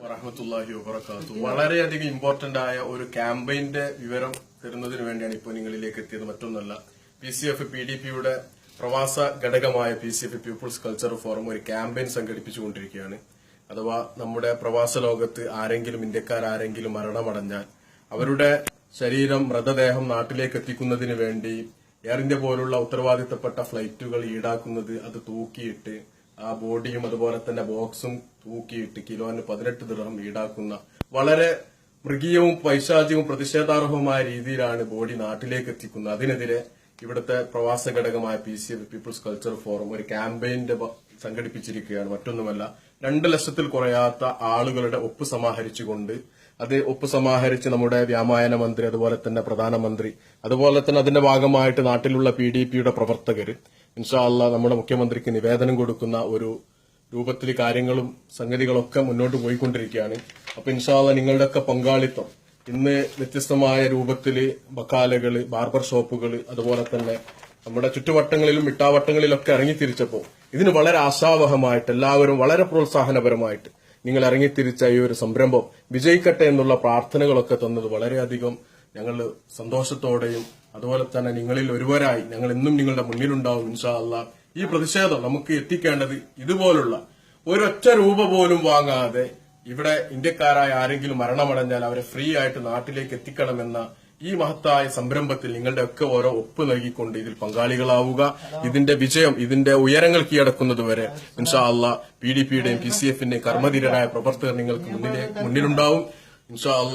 വറഹ്മത്തുള്ളാഹി വബറകാതുഹു. വളരെയധികം ഇമ്പോർട്ടന്റ് ആയ ഒരു ക്യാമ്പയിന്റെ വിവരം തരുന്നതിന് വേണ്ടിയാണ് ഇപ്പോൾ നിങ്ങളിലേക്ക് എത്തിയത്. മറ്റൊന്നല്ല, PCF PDPയുടെ പ്രവാസ ഘടകമായ PCF പീപ്പിൾസ് കൾച്ചർ ഫോറം ഒരു ക്യാമ്പയിൻ സംഘടിപ്പിച്ചുകൊണ്ടിരിക്കുകയാണ്. അഥവാ നമ്മുടെ പ്രവാസ ലോകത്ത് ആരെങ്കിലും ഇന്ത്യക്കാരെങ്കിലും മരണമടഞ്ഞാൽ അവരുടെ ശരീരം മൃതദേഹം നാട്ടിലേക്ക് എത്തിക്കുന്നതിന് വേണ്ടി എയർ ഇന്ത്യ പോലുള്ള ഉത്തരവാദിത്തപ്പെട്ട ഫ്ലൈറ്റുകൾ ഈടാക്കുന്നത്, അത് തൂക്കിയിട്ട് ആ ബോഡിയും അതുപോലെ തന്നെ ബോക്സും തൂക്കിയിട്ട് കിലോന് 18 ദിർഹം ഈടാക്കുന്ന വളരെ മൃഗീയവും പൈശാചികവും പ്രതിഷേധാർഹവുമായ രീതിയിലാണ് ബോഡി നാട്ടിലേക്ക് എത്തിക്കുന്നത്. അതിനെതിരെ ഇവിടുത്തെ പ്രവാസ ഘടകമായ PCF പീപ്പിൾസ് കൾച്ചർ ഫോറം ഒരു ക്യാമ്പയിന്റെ സംഘടിപ്പിച്ചിരിക്കുകയാണ്. മറ്റൊന്നുമല്ല, 2 ലക്ഷത്തിൽ കുറയാത്ത ആളുകളുടെ ഒപ്പ് സമാഹരിച്ചുകൊണ്ട് ഒപ്പ് സമാഹരിച്ച് നമ്മുടെ വ്യോമയാന മന്ത്രി, അതുപോലെ തന്നെ പ്രധാനമന്ത്രി, അതുപോലെ തന്നെ അതിന്റെ ഭാഗമായിട്ട് നാട്ടിലുള്ള PDPയുടെ പ്രവർത്തകർ ഇൻഷാ അല്ലാഹ് നമ്മുടെ മുഖ്യമന്ത്രിക്ക് നിവേദനം കൊടുക്കുന്ന ഒരു രൂപത്തിൽ കാര്യങ്ങളും സംഗതികളൊക്കെ മുന്നോട്ട് പോയിക്കൊണ്ടിരിക്കുകയാണ്. അപ്പൊ ഇൻഷാ അല്ലാഹ് നിങ്ങളുടെയൊക്കെ പങ്കാളിത്തം ഇന്ന് വ്യത്യസ്തമായ രൂപത്തിൽ ബക്കാലകള്, ബാർബർ ഷോപ്പുകള്, അതുപോലെ തന്നെ നമ്മുടെ ചുറ്റുവട്ടങ്ങളിലും മിട്ടാവട്ടങ്ങളിലൊക്കെ ഇറങ്ങിത്തിരിച്ചപ്പോൾ ഇതിന് വളരെ ആശാവഹമായിട്ട് എല്ലാവരും വളരെ പ്രോത്സാഹനപരമായിട്ട് നിങ്ങൾ ഇറങ്ങിത്തിരിച്ച ഈ ഒരു സംരംഭം വിജയിക്കട്ടെ എന്നുള്ള പ്രാർത്ഥനകളൊക്കെ തന്നത് വളരെയധികം ഞങ്ങൾ സന്തോഷത്തോടെയും, അതുപോലെ തന്നെ നിങ്ങളിൽ ഒരുവരായി ഞങ്ങൾ എന്നും നിങ്ങളുടെ മുന്നിലുണ്ടാവും ഇൻഷാ അല്ലാഹ്. ഈ പ്രതിഷേധം നമുക്ക് എത്തിക്കേണ്ടത് ഇതുപോലുള്ള ഒരൊറ്റ രൂപ പോലും വാങ്ങാതെ ഇവിടെ ഇന്ത്യക്കാരായ ആരെങ്കിലും മരണമടഞ്ഞാൽ അവരെ ഫ്രീ ആയിട്ട് നാട്ടിലേക്ക് എത്തിക്കണമെന്ന ഈ മഹത്തായ സംരംഭത്തിൽ നിങ്ങളുടെ ഒക്കെ ഓരോ ഒപ്പ് നൽകിക്കൊണ്ട് ഇതിൽ പങ്കാളികളാവുക. ഇതിന്റെ വിജയം, ഇതിന്റെ ഉയരങ്ങൾ കീഴടക്കുന്നതുവരെ ഇൻഷാ അല്ലാഹ് PDPയുടെയും PCFന്റെയും കർമ്മധീരരായ പ്രവർത്തകർ നിങ്ങൾക്ക് മുന്നിലുണ്ടാവും ഇൻഷാ അല്ലാഹ്.